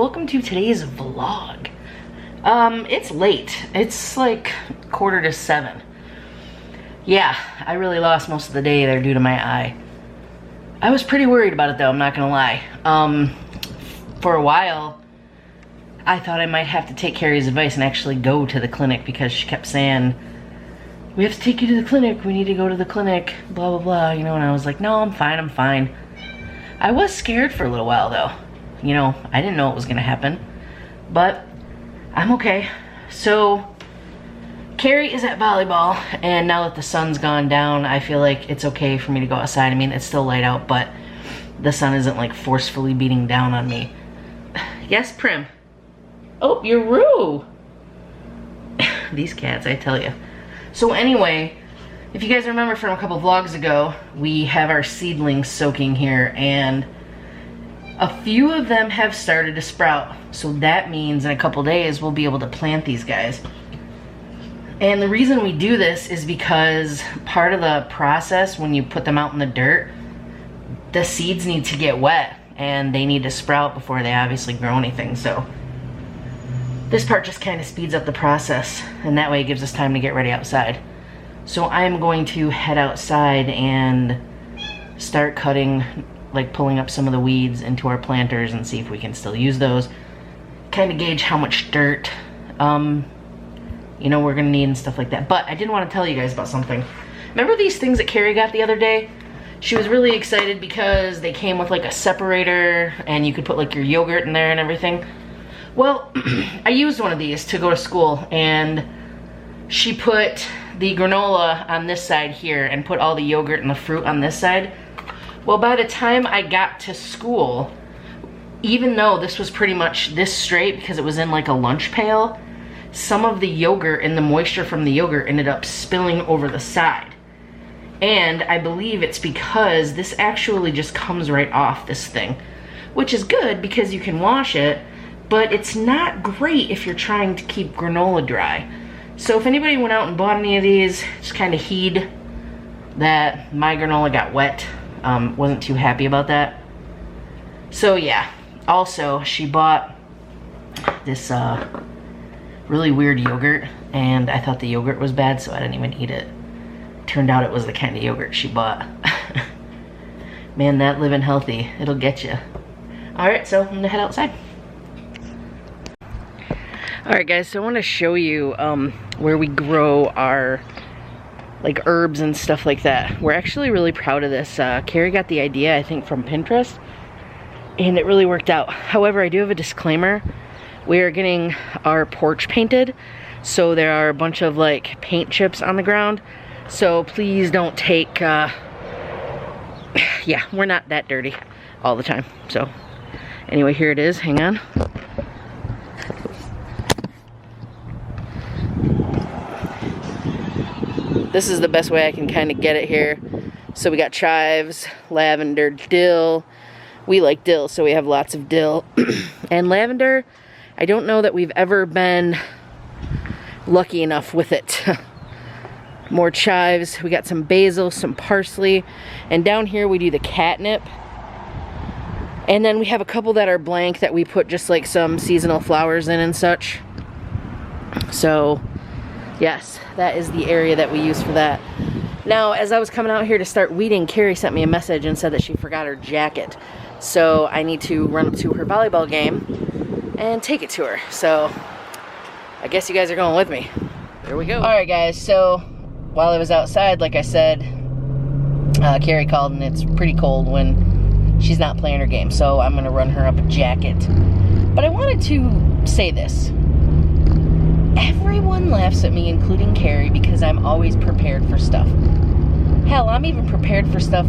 welcome to today's vlog. It's late. It's like 6:45. Yeah, I really lost most of the day there due to my eye. I was pretty worried about it though, I'm not gonna lie. For a while, I thought I might have to take Cari's advice and actually go to the clinic because she kept saying, we have to take you to the clinic, we need to go to the clinic, blah, blah, blah, you know, and I was like, no, I'm fine, I'm fine. I was scared for a little while though. You know, I didn't know it was gonna happen, but I'm okay. So, Cari is at volleyball, and now that the sun's gone down, I feel like it's okay for me to go outside. I mean, it's still light out, but the sun isn't like forcefully beating down on me. Yes, Prim? Oh, you're Roo! These cats, I tell you. So anyway, if you guys remember from a couple vlogs ago, we have our seedlings soaking here, and a few of them have started to sprout. So that means in a couple days we'll be able to plant these guys. And the reason we do this is because part of the process when you put them out in the dirt, the seeds need to get wet and they need to sprout before they obviously grow anything. So this part just kind of speeds up the process, and that way it gives us time to get ready outside. So I'm going to head outside and start cutting, like pulling up some of the weeds into our planters and see if we can still use those. Kind of gauge how much dirt, you know, we're gonna need and stuff like that. But I did want to tell you guys about something. Remember these things that Cari got the other day? She was really excited because they came with like a separator and you could put like your yogurt in there and everything. Well, I used one of these to go to school, and she put the granola on this side here and put all the yogurt and the fruit on this side. Well, by the time I got to school, even though this was pretty much this straight because it was in like a lunch pail, some of the yogurt and the moisture from the yogurt ended up spilling over the side. And I believe it's because this actually just comes right off this thing, which is good because you can wash it, but it's not great if you're trying to keep granola dry. So if anybody went out and bought any of these, just kind of heed that my granola got wet. Wasn't too happy about that. So yeah, also she bought this really weird yogurt, and I thought the yogurt was bad, so I didn't even eat it. Turned out it was the kind of yogurt she bought. Man, that living healthy, it'll get you. Alright, so I'm gonna head outside. Alright guys, so I want to show you where we grow our like herbs and stuff like that. We're actually really proud of this. Cari got the idea, I think, from Pinterest, and it really worked out. However, I do have a disclaimer. We are getting our porch painted, so there are a bunch of like paint chips on the ground. So please don't take, yeah, we're not that dirty all the time. So anyway, here it is, hang on. This is the best way I can kind of get it here. So we got chives, lavender, dill. We like dill, so we have lots of dill. And lavender, I don't know that we've ever been lucky enough with it. More chives, we got some basil, some parsley. And down here we do the catnip. And then we have a couple that are blank that we put just like some seasonal flowers in and such. So, yes, that is the area that we use for that. Now, as I was coming out here to start weeding, Cari sent me a message and said that she forgot her jacket. So I need to run up to her volleyball game and take it to her. So I guess you guys are going with me. There we go. Alright guys, so while I was outside, like I said, Cari called and it's pretty cold when she's not playing her game. So I'm going to run her up a jacket. But I wanted to say this. Everyone laughs at me, including Cari, because I'm always prepared for stuff. Hell, I'm even prepared for stuff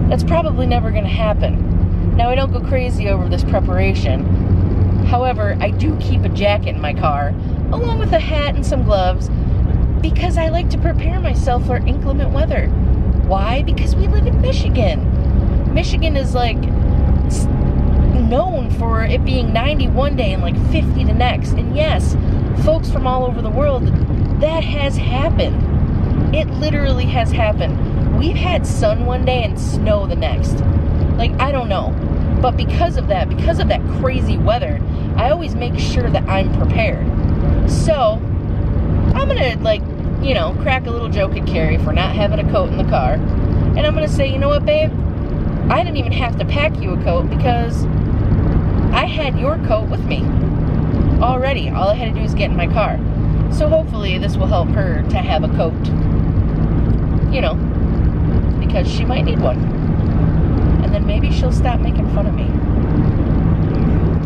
that's probably never going to happen. Now, I don't go crazy over this preparation. However, I do keep a jacket in my car, along with a hat and some gloves, because I like to prepare myself for inclement weather. Why? Because we live in Michigan. Michigan is like known for it being 90 one day and like 50 the next. And yes, folks from all over the world, that has happened. It literally has happened. We've had sun one day and snow the next. Like, I don't know. But because of that crazy weather, I always make sure that I'm prepared. So, I'm gonna, like, you know, crack a little joke at Cari for not having a coat in the car. And I'm gonna say, you know what, babe? I didn't even have to pack you a coat because I had your coat with me already. All I had to do was get in my car. So hopefully this will help her to have a coat, you know, because she might need one. And then maybe she'll stop making fun of me.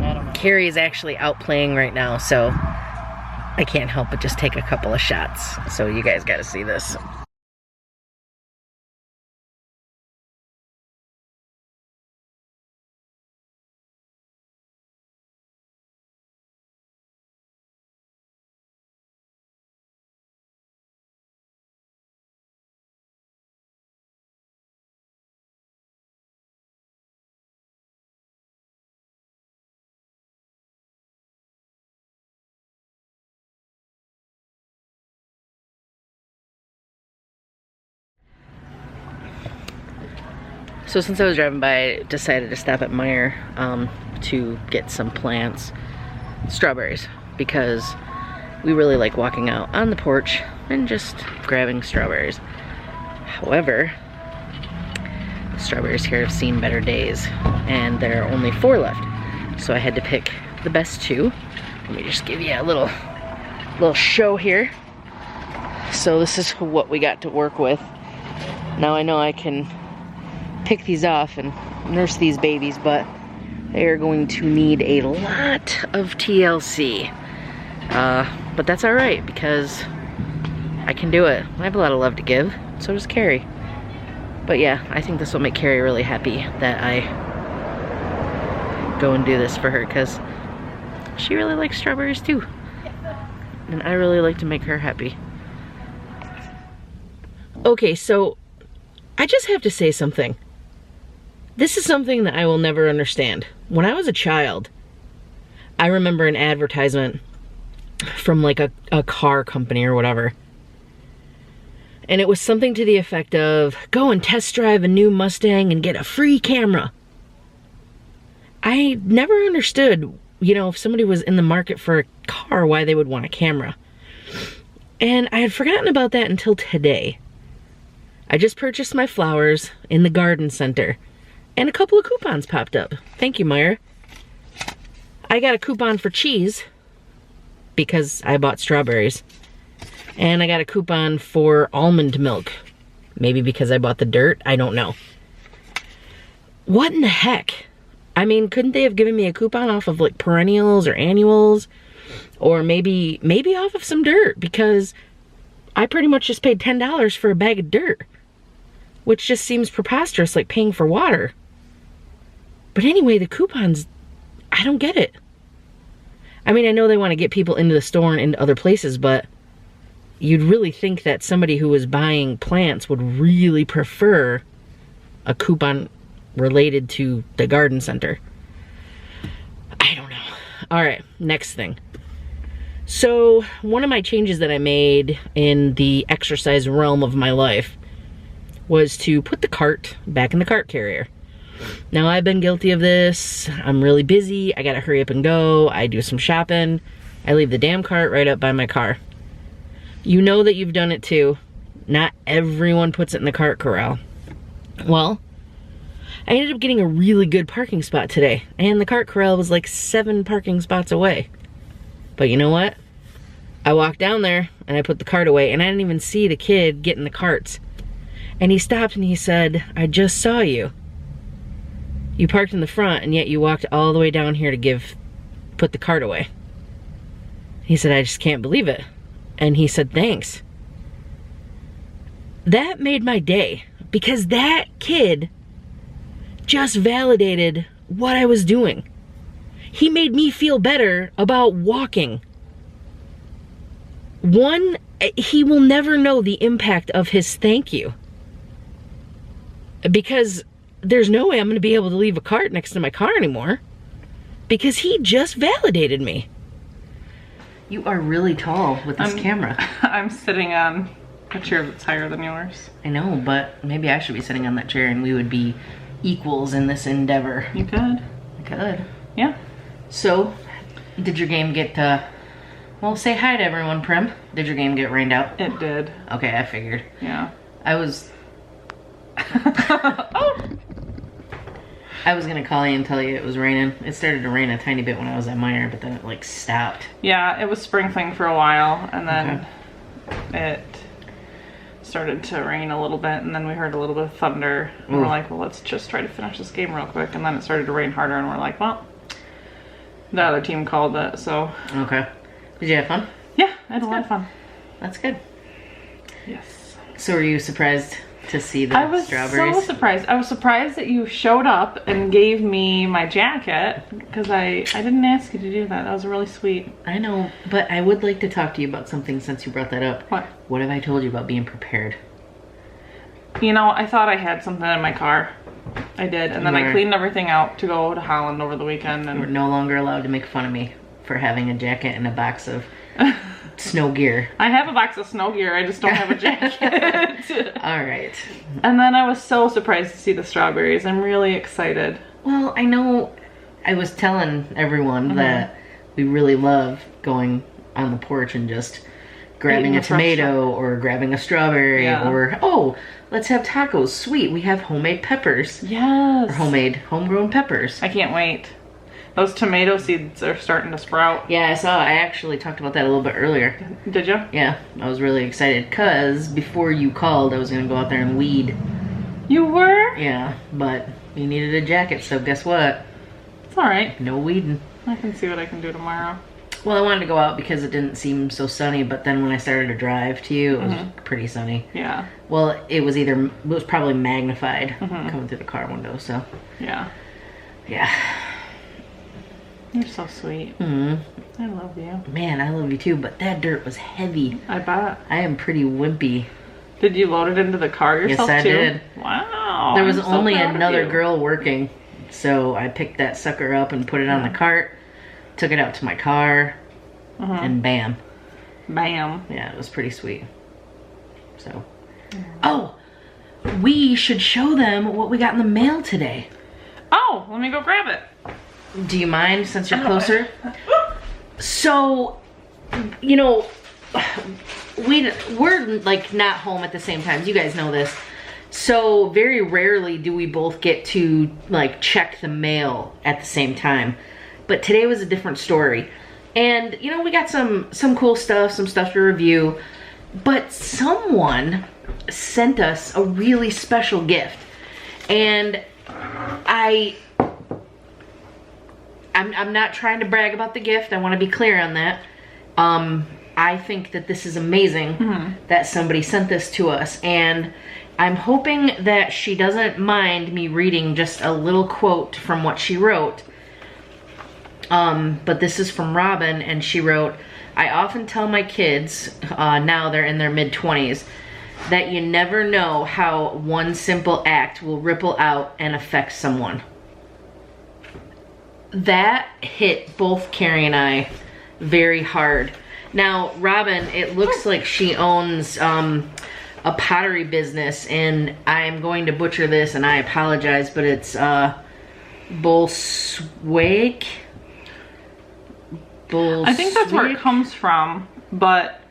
I don't know. Cari is actually out playing right now, so I can't help but just take a couple of shots. So you guys gotta see this. So since I was driving by, I decided to stop at Meijer to get some plants, strawberries, because we really like walking out on the porch and just grabbing strawberries. However, the strawberries here have seen better days, and there are only 4 left. So I had to pick the best 2. Let me just give you a little show here. So this is what we got to work with. Now I know I can pick these off and nurse these babies, but they are going to need a lot of TLC. But that's alright, because I can do it. I have a lot of love to give, so does Cari. But yeah, I think this will make Cari really happy that I go and do this for her, because she really likes strawberries too. And I really like to make her happy. Okay, so I just have to say something. This is something that I will never understand. When I was a child, I remember an advertisement from like a car company or whatever. And it was something to the effect of, go and test drive a new Mustang and get a free camera. I never understood, you know, if somebody was in the market for a car, why they would want a camera. And I had forgotten about that until today. I just purchased my flowers in the garden center, and a couple of coupons popped up. Thank you, Meijer. I got a coupon for cheese because I bought strawberries. And I got a coupon for almond milk. Maybe because I bought the dirt, I don't know. What in the heck? I mean, couldn't they have given me a coupon off of like perennials or annuals? Or maybe off of some dirt, because I pretty much just paid $10 for a bag of dirt. Which just seems preposterous, like paying for water. But anyway, the coupons, I don't get it. I mean, I know they want to get people into the store and into other places, but you'd really think that somebody who was buying plants would really prefer a coupon related to the garden center. I don't know. All right, next thing. So one of my changes that I made in the exercise realm of my life was to put the cart back in the cart carrier. Now, I've been guilty of this. I'm really busy. I gotta hurry up and go. I do some shopping. I leave the damn cart right up by my car. You know that you've done it too. Not everyone puts it in the cart corral. Well, I ended up getting a really good parking spot today, and the cart corral was like 7 parking spots away. But you know what? I walked down there and I put the cart away, and I didn't even see the kid get in the carts. And he stopped and he said, "I just saw you. You parked in the front, and yet you walked all the way down here to put the cart away." He said, "I just can't believe it." And he said, "Thanks." That made my day, because that kid just validated what I was doing. He made me feel better about walking. One, he will never know the impact of his thank you, because there's no way I'm going to be able to leave a cart next to my car anymore, because he just validated me. You are really tall with this camera. I'm sitting on a chair that's higher than yours. I know, but maybe I should be sitting on that chair and we would be equals in this endeavor. You could. I could. Yeah. So, did your game get, well, say hi to everyone, Prim. Did your game get rained out? It did. Okay, I figured. Yeah. I was Oh. I was gonna call you and tell you it was raining. It started to rain a tiny bit when I was at Meyer, but then it like stopped. Yeah, it was sprinkling for a while, and then it started to rain a little bit, and then we heard a little bit of thunder, and we're like, well, let's just try to finish this game real quick, and then it started to rain harder, and we're like, well, the other team called it, so. Okay. Did you have fun? Yeah, I had a lot of fun. That's good. Yes. So were you surprised to see the strawberries? I was so surprised. I was surprised that you showed up and gave me my jacket, because I didn't ask you to do that. That was really sweet. I know, but I would like to talk to you about something since you brought that up. What? What have I told you about being prepared? You know, I thought I had something in my car. I did, and then I cleaned everything out to go to Holland over the weekend. And we're no longer allowed to make fun of me for having a jacket and a box of snow gear. I have a box of snow gear, I just don't have a jacket. All right. And then I was so surprised to see the strawberries. I'm really excited. Well, I know I was telling everyone that we really love going on the porch and just grabbing a tomato or grabbing a strawberry or, oh, let's have tacos. Sweet, we have homemade peppers. Yes. Or homegrown peppers. I can't wait. Those tomato seeds are starting to sprout. Yeah, I saw. I actually talked about that a little bit earlier. Did you? Yeah, I was really excited because before you called, I was going to go out there and weed. You were? Yeah, but you needed a jacket, so guess what? It's alright. No weeding. I can see what I can do tomorrow. Well, I wanted to go out because it didn't seem so sunny, but then when I started to drive to you, it was pretty sunny. Yeah. Well, it was probably magnified coming through the car window, so. Yeah. Yeah. You're so sweet. I love you. Man, I love you too, but that dirt was heavy. I bet. I am pretty wimpy. Did you load it into the car yourself too? Yes, I did. Wow. There was only another girl working, so I picked that sucker up and put it on the cart, took it out to my car, and bam. Bam. Yeah, it was pretty sweet. So. Oh! We should show them what we got in the mail today. Oh, let me go grab it. Do you mind since you're closer? So, you know, we're like not home at the same time. You guys know this. So very rarely do we both get to like check the mail at the same time. But today was a different story. And you know, we got some cool stuff, some stuff to review. But someone sent us a really special gift. And I'm not trying to brag about the gift. I want to be clear on that. I think that this is amazing that somebody sent this to us. And I'm hoping that she doesn't mind me reading just a little quote from what she wrote. But this is from Robin, and she wrote, I often tell my kids, now they're in their mid-20s, that you never know how one simple act will ripple out and affect someone. That hit both Cari and I very hard. Now, Robin, it looks like she owns a pottery business, and I'm going to butcher this, and I apologize, but it's Bolswijk. I think that's where it comes from, but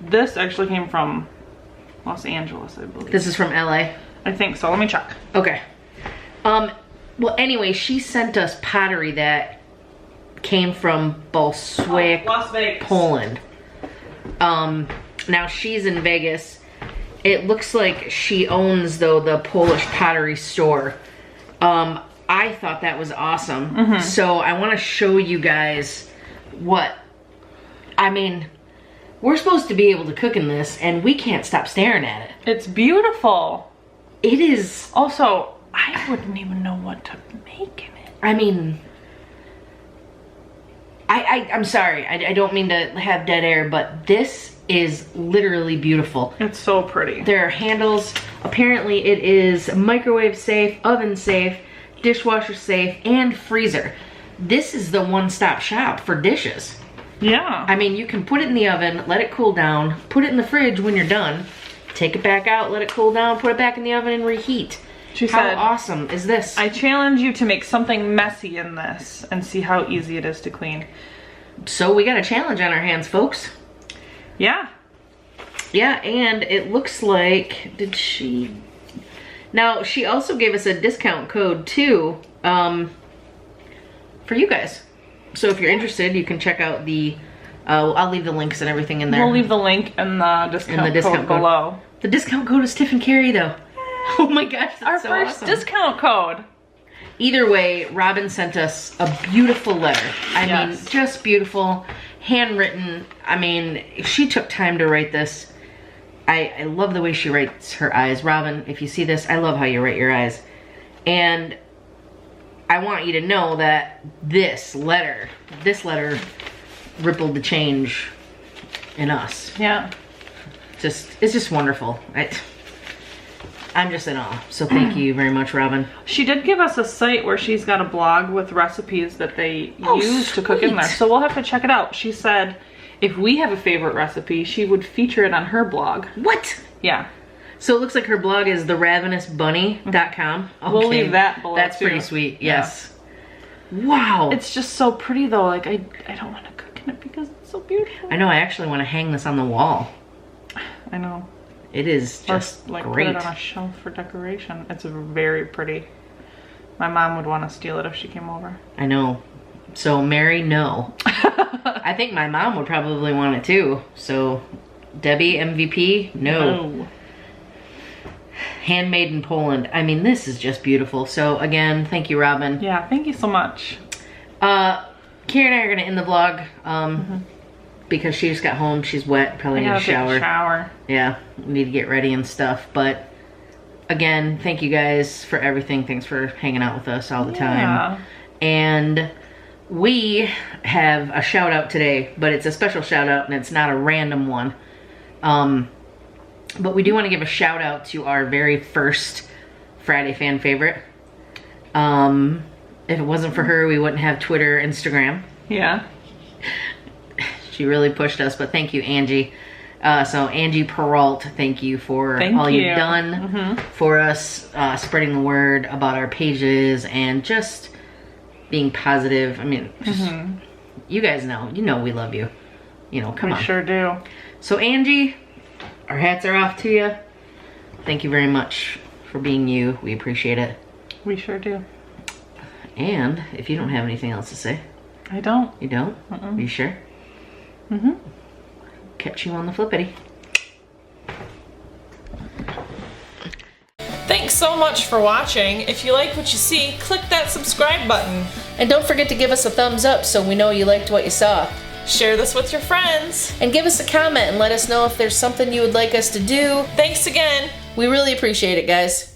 this actually came from Los Angeles, I believe. This is from LA? I think so. Let me check. Okay. Well, anyway, she sent us pottery that came from Bolswijk, Las Vegas, Poland. Now she's in Vegas. It looks like she owns, though, the Polish pottery store. I thought that was awesome. So I want to show you guys what, I mean, we're supposed to be able to cook in this, and we can't stop staring at it. It's beautiful. It is. Also, I wouldn't even know what to make in it. I mean, I'm sorry. I don't mean to have dead air, but this is literally beautiful. It's so pretty. There are handles. Apparently it is microwave safe, oven safe, dishwasher safe, and freezer. This is the one-stop shop for dishes. Yeah. I mean, you can put it in the oven, let it cool down, put it in the fridge when you're done, take it back out, let it cool down, put it back in the oven and reheat. She How said, awesome is this? I challenge you to make something messy in this and see how easy it is to clean. So we got a challenge on our hands, folks. Yeah. Yeah, and it looks like, did she? Now, she also gave us a discount code too, for you guys. So if you're interested, you can check out the, I'll leave the links and everything in there. We'll leave the link in the discount, code below. The discount code is Tiff and Cari though. Oh my gosh, that's Our so first awesome. discount code. Either way, Robin sent us a beautiful letter. I mean, Yes. just beautiful, handwritten. I mean, she took time to write this. I love the way she writes her eyes. Robin, if you see this, I love how you write your eyes. And I want you to know that this letter rippled the change in us. Yeah. It's just wonderful. I'm just in awe. So thank you very much, Robin. She did give us a site where she's got a blog with recipes that they use to cook in there. sweet. So we'll have to check it out. She said if we have a favorite recipe, she would feature it on her blog. What? Yeah. So it looks like her blog is theravenousbunny.com. Okay. We'll leave that below That's too. pretty sweet. Yes. Wow. It's just so pretty though. Like I don't want to cook in it because it's so beautiful. I know. I actually want to hang this on the wall. I know. It is Or just like great. put it on a shelf for decoration. It's very pretty. My mom would want to steal it if she came over. I know. So Mary, no. I think my mom would probably want it too. So Debbie, MVP, no. Handmade in Poland. I mean, this is just beautiful. So again, thank you, Robin. Yeah, thank you so much. Karen and I are gonna end the vlog because she just got home. She's wet. Probably need a shower. Take a shower. Yeah, we need to get ready and stuff. But again, thank you guys for everything. Thanks for hanging out with us all the time. And we have a shout out today, but it's a special shout out and it's not a random one. But we do want to give a shout out to our very first Friday fan favorite. If it wasn't for her, we wouldn't have Twitter, Instagram. Yeah. She really pushed us, but thank you, Angie. So Angie Peralt, thank you for all you. you've done for us, spreading the word about our pages and just being positive. I mean, just, you guys know, we love you. Come on. We sure do. So Angie, our hats are off to you. Thank you very much for being you. We appreciate it. We sure do. And if you don't have anything else to say. I don't. You don't? Are you sure? Catch you on the flippity. Thanks so much for watching. If you like what you see, click that subscribe button. And don't forget to give us a thumbs up so we know you liked what you saw. Share this with your friends. And give us a comment and let us know if there's something you would like us to do. Thanks again. We really appreciate it, guys.